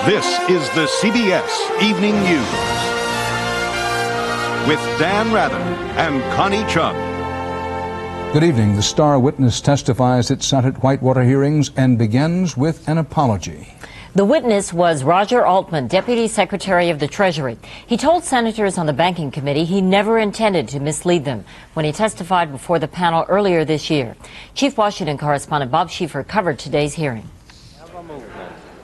This is the CBS Evening News with Dan Rather and Connie Chung. Good evening. The star witness testifies at Senate Whitewater hearings and begins with an apology. The witness was Roger Altman, Deputy Secretary of the Treasury. He told senators on the Banking Committee he never intended to mislead them when he testified before the panel earlier this year. Chief Washington correspondent Bob Schieffer covered today's hearing.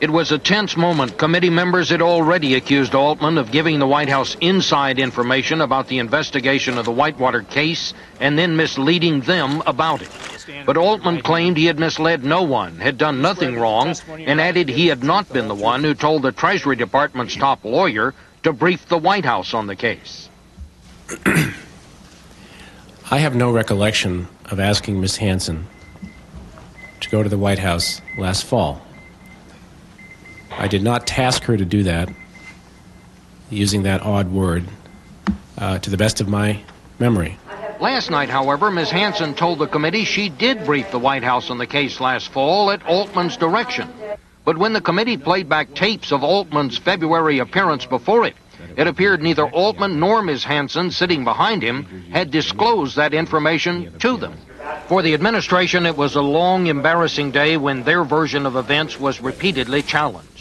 It was a tense moment. Committee members had already accused Altman of giving the White House inside information about the investigation of the Whitewater case and then misleading them about it. But Altman claimed he had misled no one, had done nothing wrong, and added he had not been the one who told the Treasury Department's top lawyer to brief the White House on the case. I have no recollection of asking Ms. Hansen to go to the White House last fall. I did not task her to do that, using that odd word, to the best of my memory. Last night, however, Ms. Hansen told the committee she did brief the White House on the case last fall at Altman's direction. But when the committee played back tapes of Altman's February appearance before it, it appeared neither Altman nor Ms. Hansen, sitting behind him, had disclosed that information to them. For the administration, it was a long, embarrassing day when their version of events was repeatedly challenged.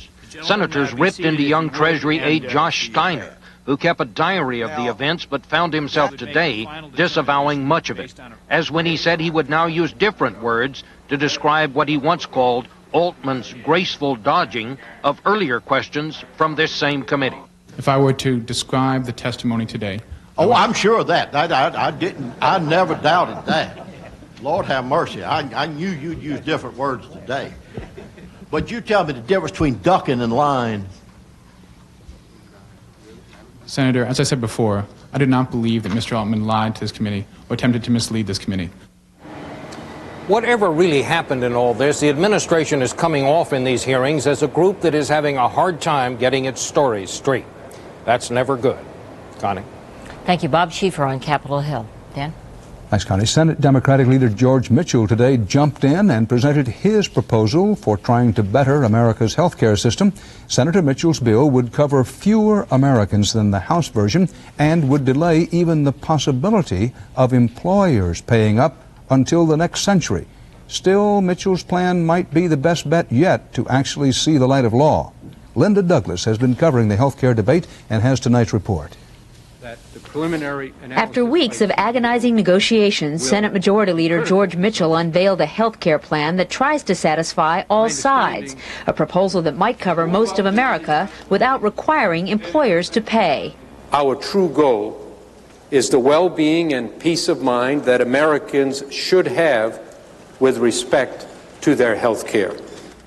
Senators ripped into young Treasury aide Josh Steiner, who kept a diary of the events but found himself today disavowing much of it, as when he said he would now use different words to describe what he once called Altman's graceful dodging of earlier questions from this same committee. If I were to describe the testimony today... Oh, I'm sure of that. I never doubted that. Lord have mercy. I knew you'd use different words today. But you tell me the difference between ducking and lying. Senator, as I said before, I did not believe that Mr. Altman lied to this committee or attempted to mislead this committee. Whatever really happened in all this, the administration is coming off in these hearings as a group that is having a hard time getting its stories straight. That's never good. Connie. Thank you, Bob Schieffer on Capitol Hill. Dan? Thanks, Connie. Senate Democratic leader George Mitchell today jumped in and presented his proposal for trying to better America's health care system. Senator Mitchell's bill would cover fewer Americans than the House version and would delay even the possibility of employers paying up until the next century. Still, Mitchell's plan might be the best bet yet to actually see the light of law. Linda Douglas has been covering the health care debate and has tonight's report. After weeks of agonizing negotiations, Senate Majority Leader George Mitchell unveiled a health care plan that tries to satisfy all sides, a proposal that might cover most of America without requiring employers to pay. Our true goal is the well-being and peace of mind that Americans should have with respect to their health care.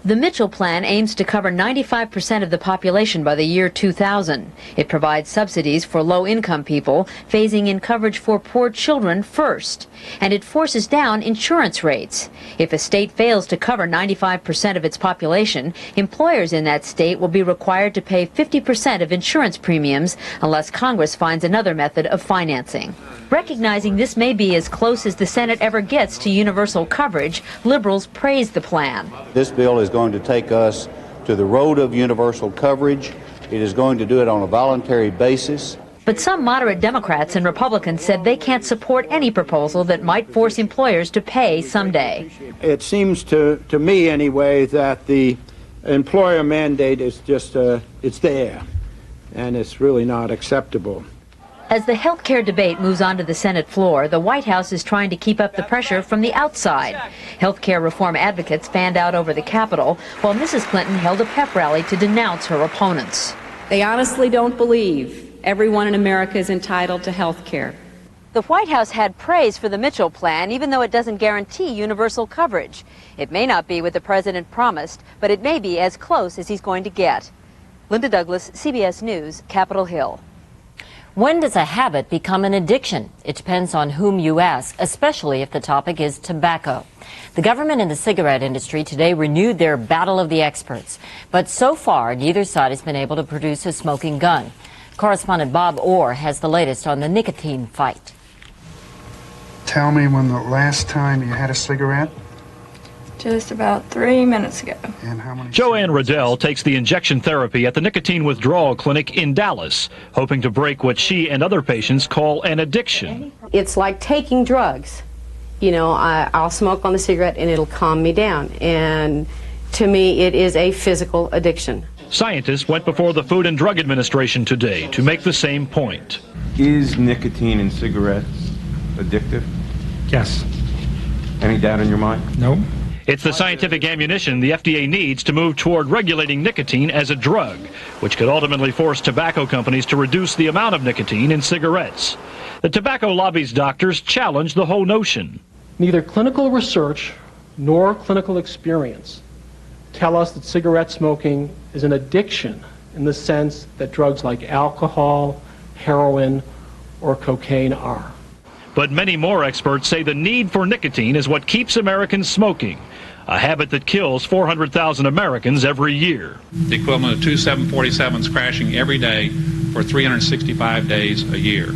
The Mitchell plan aims to cover 95% of the population by the year 2000. It provides subsidies for low-income people, phasing in coverage for poor children first. And it forces down insurance rates. If a state fails to cover 95% of its population, employers in that state will be required to pay 50% of insurance premiums unless Congress finds another method of financing. Recognizing this may be as close as the Senate ever gets to universal coverage, liberals praise the plan. This bill is going to take us to the road of universal coverage. It is going to do it on a voluntary basis. But some moderate Democrats and Republicans said they can't support any proposal that might force employers to pay someday. It seems to me anyway that the employer mandate is just, it's there, and it's really not acceptable. As the health care debate moves onto the Senate floor, the White House is trying to keep up the pressure from the outside. Health care reform advocates fanned out over the Capitol, while Mrs. Clinton held a pep rally to denounce her opponents. They honestly don't believe everyone in America is entitled to health care. The White House had praise for the Mitchell plan, even though it doesn't guarantee universal coverage. It may not be what the president promised, but it may be as close as he's going to get. Linda Douglas, CBS News, Capitol Hill. When does a habit become an addiction? It depends on whom you ask, especially if the topic is tobacco. The government and the cigarette industry today renewed their battle of the experts. But so far, neither side has been able to produce a smoking gun. Correspondent Bob Orr has the latest on the nicotine fight. Tell me when the last time you had a cigarette? Just about 3 minutes ago. Joanne Riddell takes the injection therapy at the nicotine withdrawal clinic in Dallas, hoping to break what she and other patients call an addiction. It's like taking drugs. You know, I'll smoke on the cigarette and it'll calm me down. And to me, it is a physical addiction. Scientists went before the Food and Drug Administration today to make the same point. Is nicotine in cigarettes addictive? Yes. Any doubt in your mind? No. It's the scientific ammunition the FDA needs to move toward regulating nicotine as a drug, which could ultimately force tobacco companies to reduce the amount of nicotine in cigarettes. The tobacco lobby's doctors challenge the whole notion. Neither clinical research nor clinical experience tell us that cigarette smoking is an addiction in the sense that drugs like alcohol, heroin, or cocaine are. But many more experts say the need for nicotine is what keeps Americans smoking, a habit that kills 400,000 Americans every year. The equivalent of 2 747s crashing every day for 365 days a year.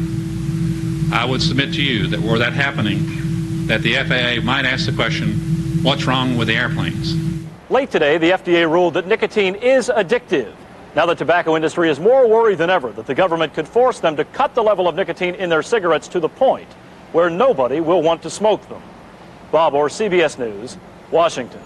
I would submit to you that were that happening, that the FAA might ask the question, what's wrong with the airplanes? Late today, the FDA ruled that nicotine is addictive. Now the tobacco industry is more worried than ever that the government could force them to cut the level of nicotine in their cigarettes to the point where nobody will want to smoke them. Bob Orr, CBS News, Washington.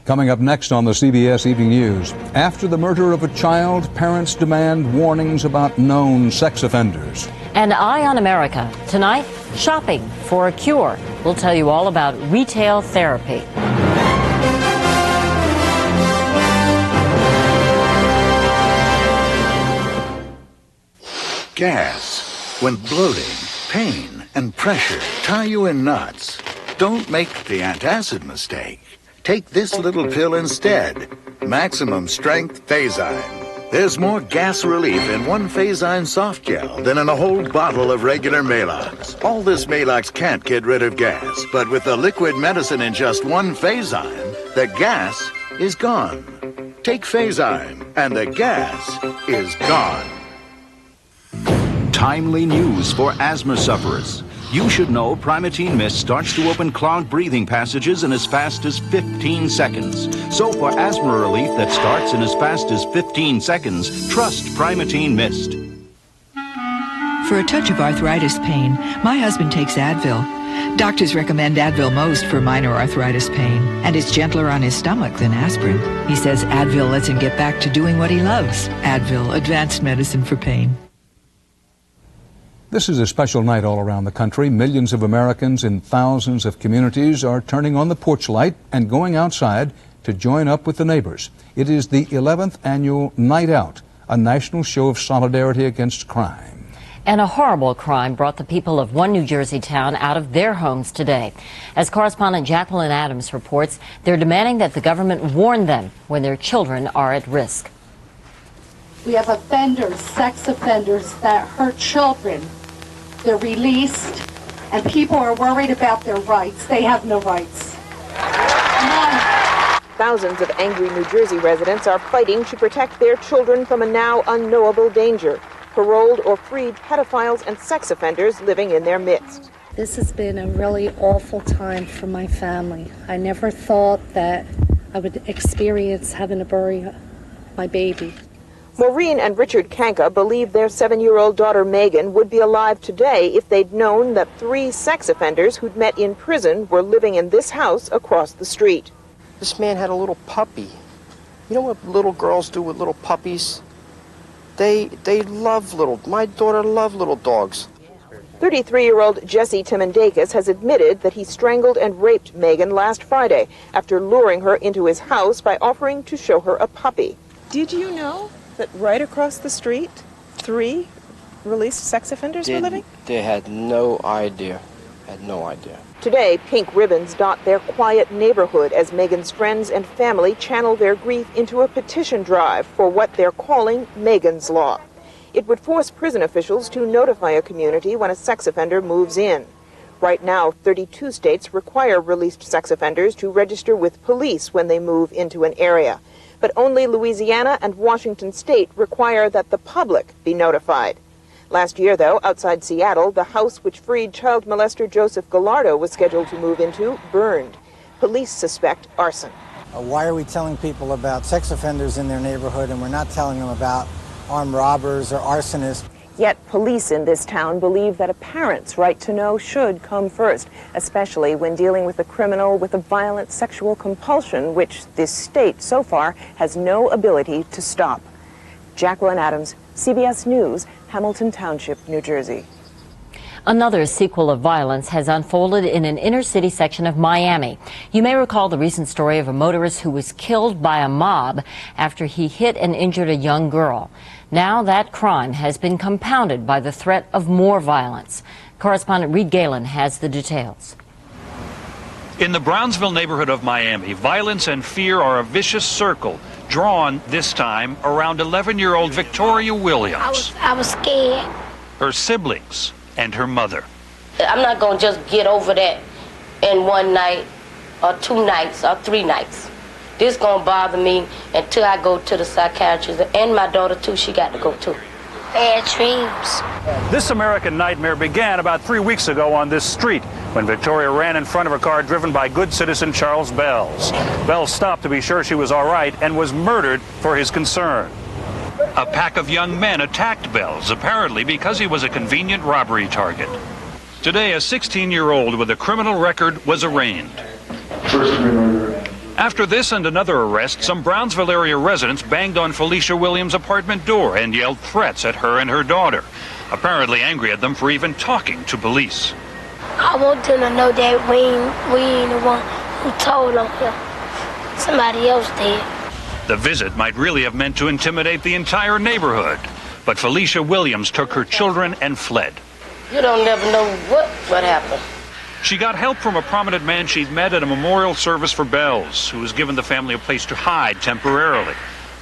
Coming up next on the CBS Evening News. After the murder of a child, parents demand warnings about known sex offenders. An Eye on America. Tonight, shopping for a cure. We'll tell you all about retail therapy. Gas. When bloating, pain, and pressure tie you in knots, don't make the antacid mistake. Take this little pill instead. Maximum Strength Phazine. There's more gas relief in one Phazine soft gel than in a whole bottle of regular Maalox. All this Maalox can't get rid of gas, but with the liquid medicine in just one Phazine, the gas is gone. Take Phazine, and the gas is gone. Timely news for asthma sufferers. You should know Primatene Mist starts to open clogged breathing passages in as fast as 15 seconds. So for asthma relief that starts in as fast as 15 seconds, trust Primatene Mist. For a touch of arthritis pain, my husband takes Advil. Doctors recommend Advil most for minor arthritis pain, and it's gentler on his stomach than aspirin. He says Advil lets him get back to doing what he loves. Advil, advanced medicine for pain. This is a special night all around the country. Millions of Americans in thousands of communities are turning on the porch light and going outside to join up with the neighbors. It is the 11th annual Night Out, a national show of solidarity against crime. And a horrible crime brought the people of one New Jersey town out of their homes today. As correspondent Jacqueline Adams reports, they're demanding that the government warn them when their children are at risk. We have offenders, sex offenders that hurt children. They're released, and people are worried about their rights. They have no rights. None. Thousands of angry New Jersey residents are fighting to protect their children from a now unknowable danger. Paroled or freed pedophiles and sex offenders living in their midst. This has been a really awful time for my family. I never thought that I would experience having to bury my baby. Maureen and Richard Kanka believe their 7-year-old daughter Megan would be alive today if they'd known that 3 sex offenders who'd met in prison were living in this house across the street. This man had a little puppy. You know what little girls do with little puppies? They love my daughter loved little dogs. 33-year-old Jesse Timendakis has admitted that he strangled and raped Megan last Friday after luring her into his house by offering to show her a puppy. Did you know that right across the street, 3 released sex offenders were living? They had no idea. Today, pink ribbons dot their quiet neighborhood as Megan's friends and family channel their grief into a petition drive for what they're calling Megan's Law. It would force prison officials to notify a community when a sex offender moves in. Right now, 32 states require released sex offenders to register with police when they move into an area. But only Louisiana and Washington state require that the public be notified. Last year, though, outside Seattle, the house which freed child molester Joseph Gallardo was scheduled to move into burned. Police suspect arson. Why are we telling people about sex offenders in their neighborhood and we're not telling them about armed robbers or arsonists? Yet police in this town believe that a parent's right to know should come first, especially when dealing with a criminal with a violent sexual compulsion, which this state so far has no ability to stop. Jacqueline Adams, CBS News, Hamilton Township, New Jersey. Another sequel of violence has unfolded in an inner-city section of Miami. You may recall the recent story of a motorist who was killed by a mob after he hit and injured a young girl. Now that crime has been compounded by the threat of more violence. Correspondent Reed Galen has the details. In the Brownsville neighborhood of Miami, violence and fear are a vicious circle, drawn this time around 11-year-old Victoria Williams. I was scared. Her siblings and her mother. I'm not going to just get over that in one night or 2 nights or 3 nights. This is going to bother me until I go to the psychiatrist, and my daughter too, she got to go too. Bad dreams. This American nightmare began about 3 weeks ago on this street when Victoria ran in front of a car driven by good citizen Charles Bells. Bells stopped to be sure she was all right and was murdered for his concern. A pack of young men attacked Bells, apparently because he was a convenient robbery target. Today, a 16-year-old with a criminal record was arraigned. After this and another arrest, some Brownsville area residents banged on Felicia Williams' apartment door and yelled threats at her and her daughter, apparently angry at them for even talking to police. I want them to know that we ain't the one who told on him. Somebody else did. The visit might really have meant to intimidate the entire neighborhood, but Felicia Williams took her children and fled. You don't never know what happened. She got help from a prominent man she'd met at a memorial service for Bells, who was given the family a place to hide temporarily.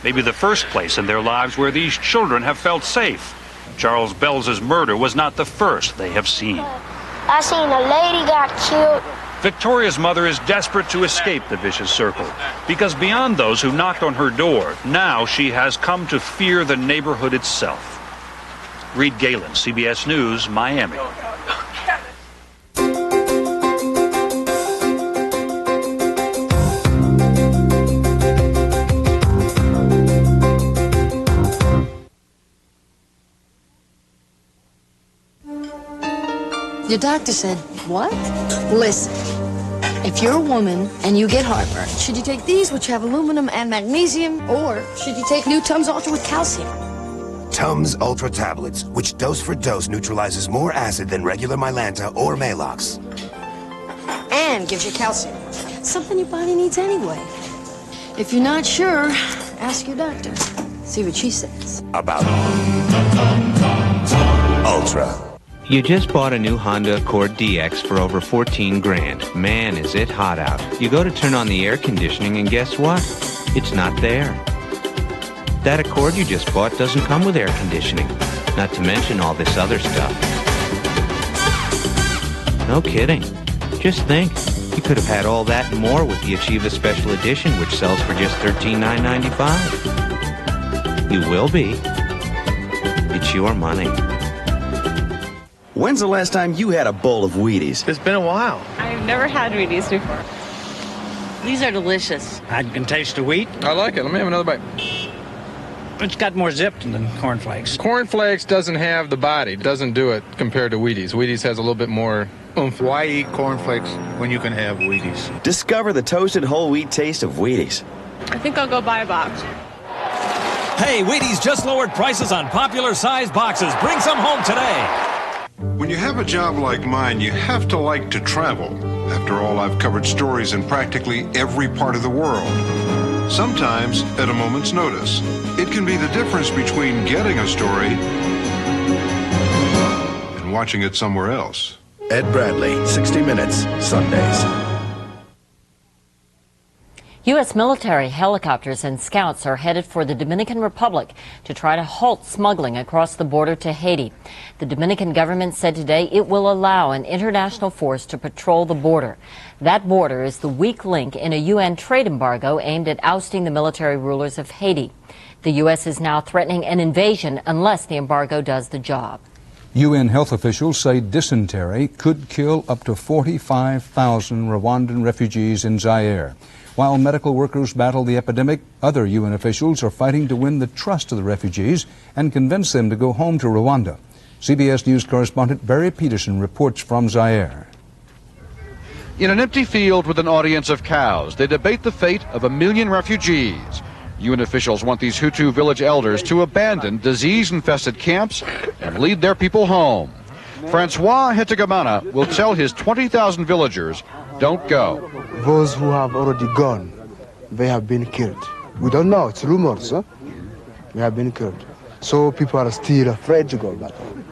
Maybe the first place in their lives where these children have felt safe. Charles Bells' murder was not the first they have seen. I seen a lady got killed. Victoria's mother is desperate to escape the vicious circle, because beyond those who knocked on her door, now she has come to fear the neighborhood itself. Reed Galen, CBS News, Miami. Your doctor said, what? Listen, if you're a woman and you get heartburn, should you take these, which have aluminum and magnesium, or should you take new Tums Ultra with calcium? Tums Ultra tablets, which dose for dose neutralizes more acid than regular Mylanta or Maalox. And gives you calcium, something your body needs anyway. If you're not sure, ask your doctor. See what she says. About Ultra. You just bought a new Honda Accord DX for over 14 grand. Man, is it hot out. You go to turn on the air conditioning and guess what? It's not there. That Accord you just bought doesn't come with air conditioning, not to mention all this other stuff. No kidding. Just think, you could have had all that and more with the Achieva Special Edition, which sells for just $13,995. You will be. It's your money. When's the last time you had a bowl of Wheaties? It's been a while. I've never had Wheaties before. These are delicious. I can taste the wheat. I like it. Let me have another bite. It's got more zip than Corn Flakes. Corn Flakes doesn't have the body. It doesn't do it compared to Wheaties. Wheaties has a little bit more oomph. Why eat Corn Flakes when you can have Wheaties? Discover the toasted whole wheat taste of Wheaties. I think I'll go buy a box. Hey, Wheaties just lowered prices on popular size boxes. Bring some home today. When you have a job like mine, you have to like to travel. After all, I've covered stories in practically every part of the world. Sometimes at a moment's notice. It can be the difference between getting a story and watching it somewhere else. Ed Bradley, 60 Minutes, Sundays. U.S. military helicopters and scouts are headed for the Dominican Republic to try to halt smuggling across the border to Haiti. The Dominican government said today it will allow an international force to patrol the border. That border is the weak link in a UN trade embargo aimed at ousting the military rulers of Haiti. The U.S. is now threatening an invasion unless the embargo does the job. UN health officials say dysentery could kill up to 45,000 Rwandan refugees in Zaire. While medical workers battle the epidemic, other UN officials are fighting to win the trust of the refugees and convince them to go home to Rwanda. CBS News correspondent Barry Peterson reports from Zaire. In an empty field with an audience of cows, they debate the fate of 1 million refugees. UN officials want these Hutu village elders to abandon disease-infested camps and lead their people home. Francois Hetagamana will tell his 20,000 villagers, don't go. Those who have already gone, they have been killed. We don't know, it's rumors, huh? They have been killed. So people are still afraid to go back home.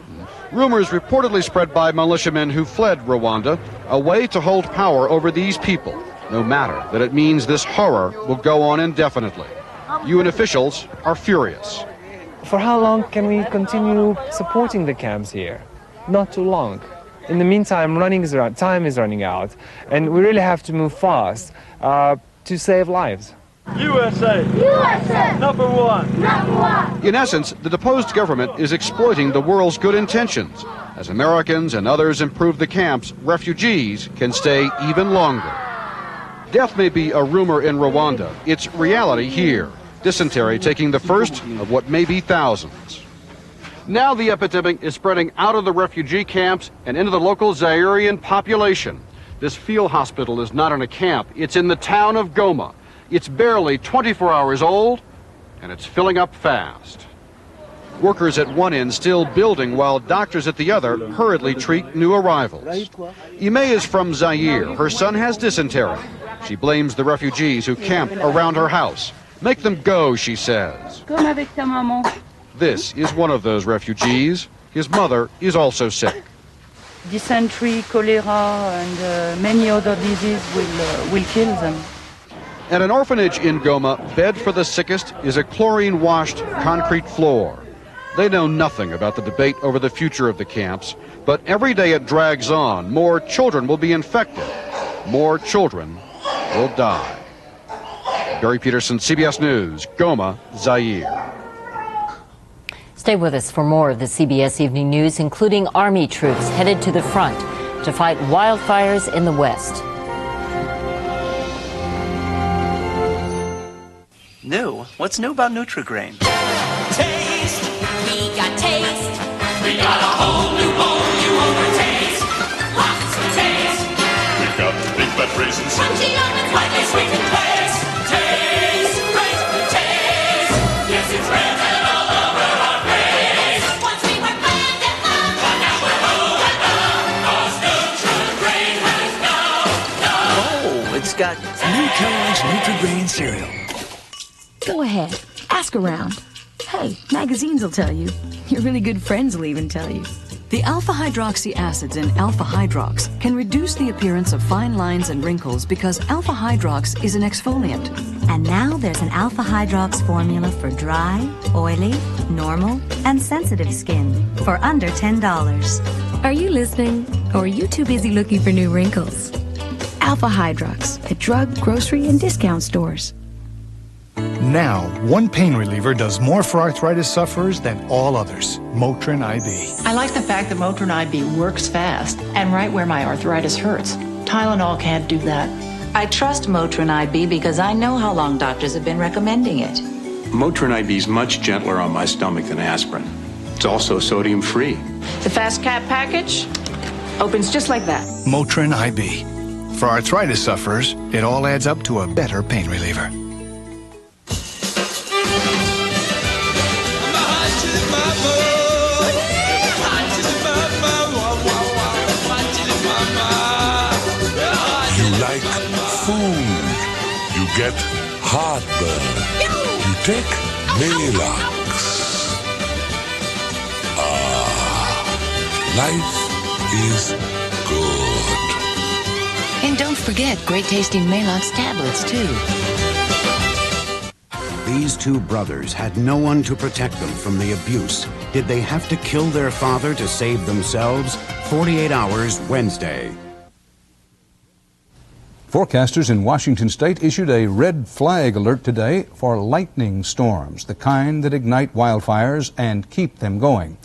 Rumors reportedly spread by militiamen who fled Rwanda, a way to hold power over these people, no matter that it means this horror will go on indefinitely. UN officials are furious. For how long can we continue supporting the camps here? Not too long. In the meantime, time is running out, and we really have to move fast to save lives. USA! USA! Number one! Number one! In essence, the deposed government is exploiting the world's good intentions. As Americans and others improve the camps, refugees can stay even longer. Death may be a rumor in Rwanda. It's reality here. Dysentery taking the first of what may be thousands. Now the epidemic is spreading out of the refugee camps and into the local Zairean population. This field hospital is not in a camp. It's in the town of Goma. It's barely 24 hours old, and it's filling up fast. Workers at one end still building while doctors at the other hurriedly treat new arrivals. Ime is from Zaire. Her son has dysentery. She blames the refugees who camp around her house. Make them go, she says. This is one of those refugees. His mother is also sick. Dysentery, cholera, and many other diseases will kill them. At an orphanage in Goma, bed for the sickest is a chlorine-washed concrete floor. They know nothing about the debate over the future of the camps, but every day it drags on, more children will be infected. More children will die. Barry Peterson, CBS News, Goma, Zaire. Stay with us for more of the CBS Evening News, including Army troops headed to the front to fight wildfires in the West. New? What's new about Nutri-Grain? Taste! We got taste! We got a whole new taste! Lots of taste! We've got big fat raisins, crunchy almonds, lightly sweetened taste! Taste! Great taste! Yes, it's rare and all over our face! Once we were bland and numb, but now we're whole and numb, 'cause Nutri-Grain has no. Oh, it's got new Kellogg's Nutri-Grain cereal. Go ahead, ask around. Hey, magazines will tell you. Your really good friends will even tell you. The alpha-hydroxy acids in alpha-hydrox can reduce the appearance of fine lines and wrinkles because alpha-hydrox is an exfoliant. And now there's an alpha-hydrox formula for dry, oily, normal, and sensitive skin for under $10. Are you listening? Or are you too busy looking for new wrinkles? Alpha-hydrox at drug, grocery, and discount stores. Now, one pain reliever does more for arthritis sufferers than all others. Motrin IB. I like the fact that Motrin IB works fast and right where my arthritis hurts. Tylenol can't do that. I trust Motrin IB because I know how long doctors have been recommending it. Motrin IB is much gentler on my stomach than aspirin. It's also sodium-free. The Fast Cap package opens just like that. Motrin IB. For arthritis sufferers, it all adds up to a better pain reliever. Like food, you get heartburn. You take Maalox. Life is good. And don't forget great tasting Maalox tablets, too. These two brothers had no one to protect them from the abuse. Did they have to kill their father to save themselves? 48 Hours, Wednesday. Forecasters in Washington state issued a red flag alert today for lightning storms, the kind that ignite wildfires and keep them going.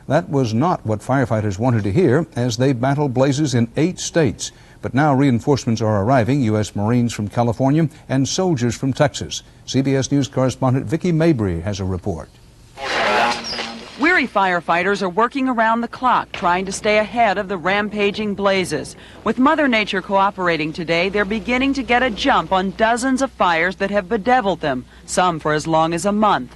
That was not what firefighters wanted to hear as they battled blazes in 8 states. But now reinforcements are arriving, U.S. Marines from California and soldiers from Texas. CBS News correspondent Vicki Mabry has a report. Weary firefighters are working around the clock, trying to stay ahead of the rampaging blazes. With Mother Nature cooperating today, they're beginning to get a jump on dozens of fires that have bedeviled them, some for as long as a month.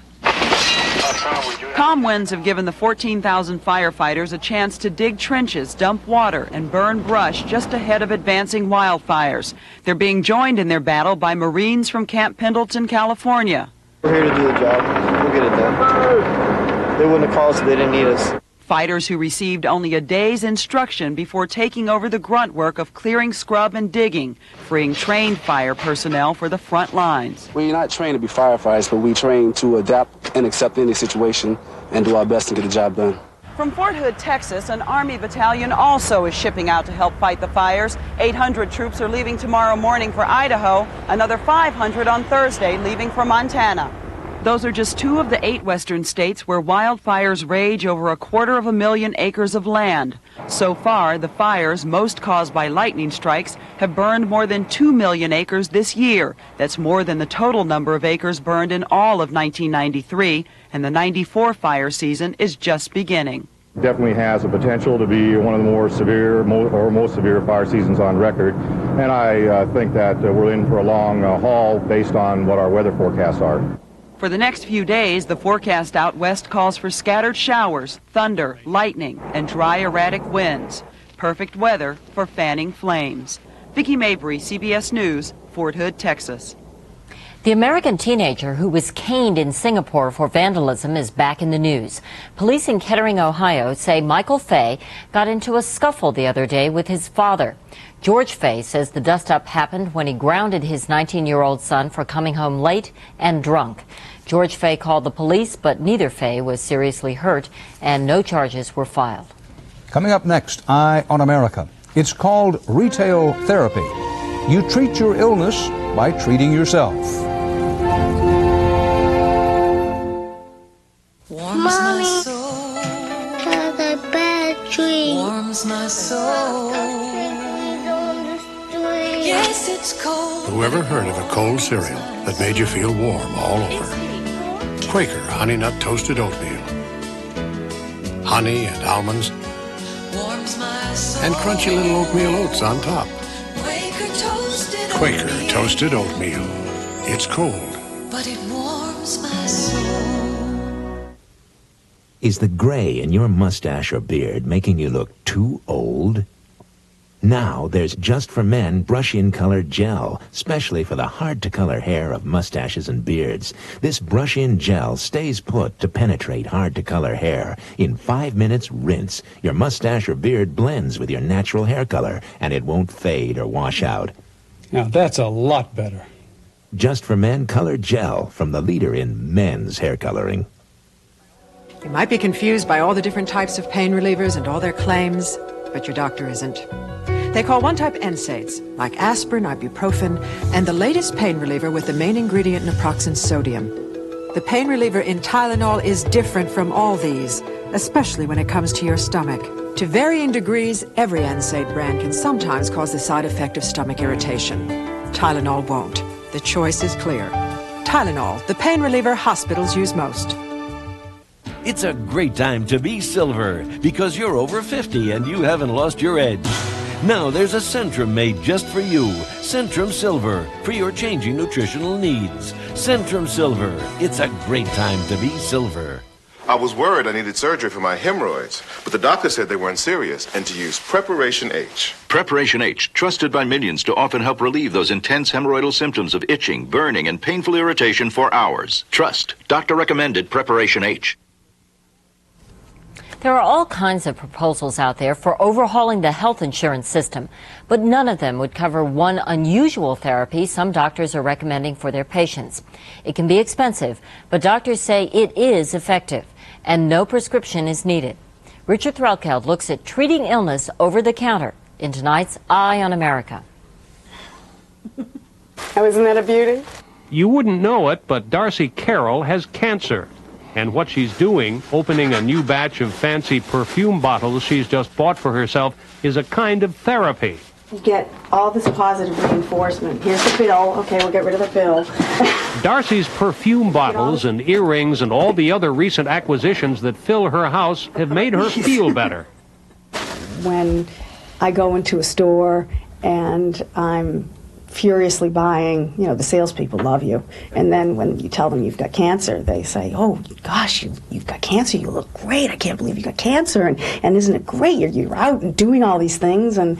Calm winds have given the 14,000 firefighters a chance to dig trenches, dump water, and burn brush just ahead of advancing wildfires. They're being joined in their battle by Marines from Camp Pendleton, California. We're here to do the job. We'll get it done. They wouldn't have called us if they didn't need us. Fighters who received only a day's instruction before taking over the grunt work of clearing scrub and digging, freeing trained fire personnel for the front lines. We're not trained to be firefighters, but we train to adapt and accept any situation and do our best to get the job done. From Fort Hood, Texas, an Army battalion also is shipping out to help fight the fires. 800 troops are leaving tomorrow morning for Idaho, another 500 on Thursday leaving for Montana. Those are just 2 of the 8 western states where wildfires rage over 250,000 acres of land. So far, the fires, most caused by lightning strikes, have burned more than 2 million acres this year. That's more than the total number of acres burned in all of 1993, and the 94 fire season is just beginning. Definitely has the potential to be one of the more severe or most severe fire seasons on record, and I think that we're in for a long haul based on what our weather forecasts are. For the next few days, the forecast out west calls for scattered showers, thunder, lightning, and dry, erratic winds. Perfect weather for fanning flames. Vicki Mabry, CBS News, Fort Hood, Texas. The American teenager who was caned in Singapore for vandalism is back in the news. Police in Kettering, Ohio say Michael Fay got into a scuffle the other day with his father. George Fay says the dust-up happened when he grounded his 19-year-old son for coming home late and drunk. George Fay called the police, but neither Fay was seriously hurt and no charges were filed. Coming up next, Eye on America. It's called retail therapy. You treat your illness by treating yourself. Mommy, had a bad dream. Warms my soul. Yes, it's cold. Whoever heard of a cold cereal that made you feel warm all over? Quaker Honey Nut Toasted Oatmeal. Honey and almonds. Warms my soul. And crunchy little oatmeal oats on top. Quaker Toasted Oatmeal. It's cold, but it warms my soul. Is the gray in your mustache or beard making you look too old? Now there's Just for Men Brush-In Color Gel, specially for the hard-to-color hair of mustaches and beards. This brush-in gel stays put to penetrate hard-to-color hair. In 5 minutes, rinse. Your mustache or beard blends with your natural hair color, and it won't fade or wash out. Now that's a lot better. Just for Men Color Gel, from the leader in men's hair coloring. You might be confused by all the different types of pain relievers and all their claims, but your doctor isn't. They call one type NSAIDs, like aspirin, ibuprofen, and the latest pain reliever with the main ingredient naproxen sodium. The pain reliever in Tylenol is different from all these, especially when it comes to your stomach. To varying degrees, every NSAID brand can sometimes cause the side effect of stomach irritation. Tylenol won't. The choice is clear. Tylenol, the pain reliever hospitals use most. It's a great time to be silver because you're over 50 and you haven't lost your edge. Now there's a Centrum made just for you. Centrum Silver, for your changing nutritional needs. Centrum Silver, it's a great time to be silver. I was worried I needed surgery for my hemorrhoids, but the doctor said they weren't serious and to use Preparation H. Preparation H, trusted by millions to often help relieve those intense hemorrhoidal symptoms of itching, burning, and painful irritation for hours. Trust. Doctor recommended Preparation H. There are all kinds of proposals out there for overhauling the health insurance system, but none of them would cover one unusual therapy some doctors are recommending for their patients. It can be expensive, but doctors say it is effective, and no prescription is needed. Richard Threlkeld looks at treating illness over the counter in tonight's Eye on America. Oh, isn't that a beauty? You wouldn't know it, but Darcy Carroll has cancer. And what she's doing, opening a new batch of fancy perfume bottles she's just bought for herself, is a kind of therapy. You get all this positive reinforcement. Here's the bill. Okay, we'll get rid of the bill. Darcy's perfume bottles and earrings and all the other recent acquisitions that fill her house have made her feel better. When I go into a store and I'm furiously buying, you know, the salespeople love you. And then when you tell them you've got cancer, they say, oh, gosh, you've got cancer. You look great. I can't believe you got cancer. And isn't it great? You're out and doing all these things. And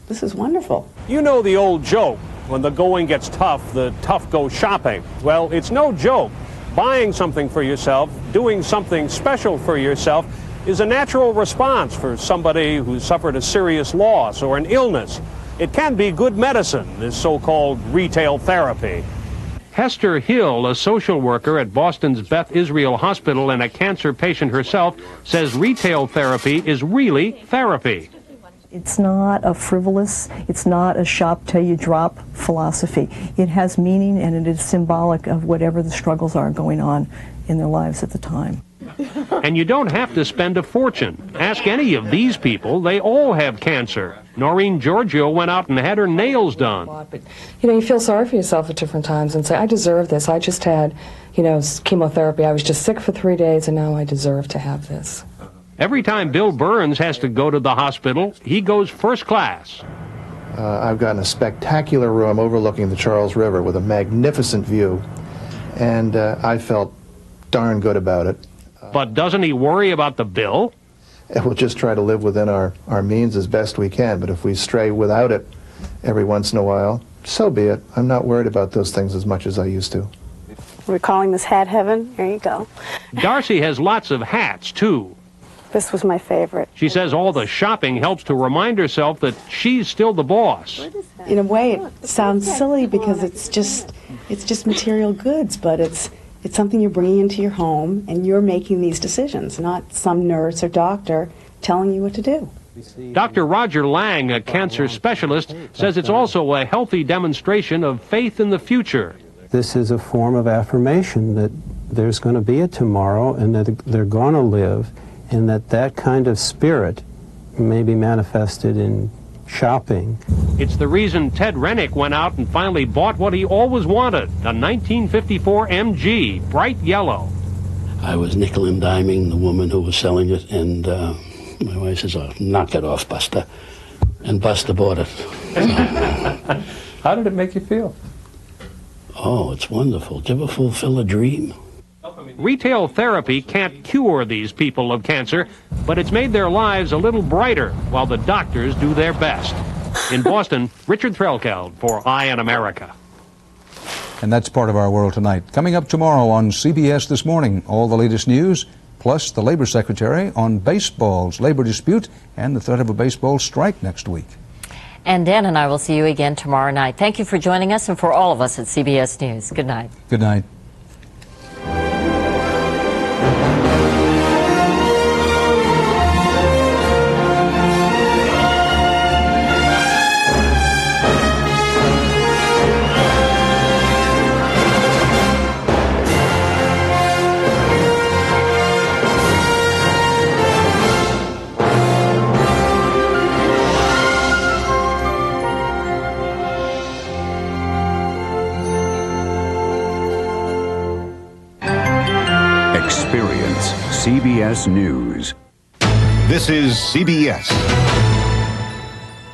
this is wonderful. You know the old joke, when the going gets tough, the tough go shopping. Well, it's no joke. Buying something for yourself, doing something special for yourself, is a natural response for somebody who's suffered a serious loss or an illness. It can be good medicine, this so-called retail therapy. Hester Hill, a social worker at Boston's Beth Israel Hospital and a cancer patient herself, says retail therapy is really therapy. It's not a frivolous, it's not a shop till you drop philosophy. It has meaning and it is symbolic of whatever the struggles are going on in their lives at the time. And you don't have to spend a fortune. Ask any of these people, they all have cancer. Noreen Giorgio went out and had her nails done. But, you know, you feel sorry for yourself at different times and say, I deserve this. I just had, you know, chemotherapy. I was just sick for 3 days and now I deserve to have this. Every time Bill Burns has to go to the hospital, he goes first class. I've got a spectacular room overlooking the Charles River with a magnificent view, and I felt darn good about it. But doesn't he worry about the bill? We'll just try to live within our means as best we can, but if we stray without it every once in a while, so be it. I'm not worried about those things as much as I used to. We're calling this hat heaven. There you go. Darcy has lots of hats, too. This was my favorite. She says all the shopping helps to remind herself that she's still the boss. In a way, it sounds silly because it's just material goods, but it's something you're bringing into your home and you're making these decisions, not some nurse or doctor telling you what to do. Dr. Roger Lang, a cancer specialist, says it's also a healthy demonstration of faith in the future. This is a form of affirmation that there's going to be a tomorrow and that they're going to live, and that kind of spirit may be manifested in shopping. It's the reason Ted Rennick went out and finally bought what he always wanted, a 1954 MG, bright yellow. I was nickel and diming the woman who was selling it, and my wife says, oh, knock it off, Buster. And Buster bought it. How did it make you feel? Oh, it's wonderful. Did you ever fulfill a dream? Retail therapy can't cure these people of cancer, but it's made their lives a little brighter while the doctors do their best. In Boston, Richard Threlkeld for Eye on America. And that's part of our world tonight. Coming up tomorrow on CBS This Morning, all the latest news, plus the Labor Secretary on baseball's labor dispute and the threat of a baseball strike next week. And Dan and I will see you again tomorrow night. Thank you for joining us and for all of us at CBS News. Good night. Good night. Experience CBS News. This is CBS.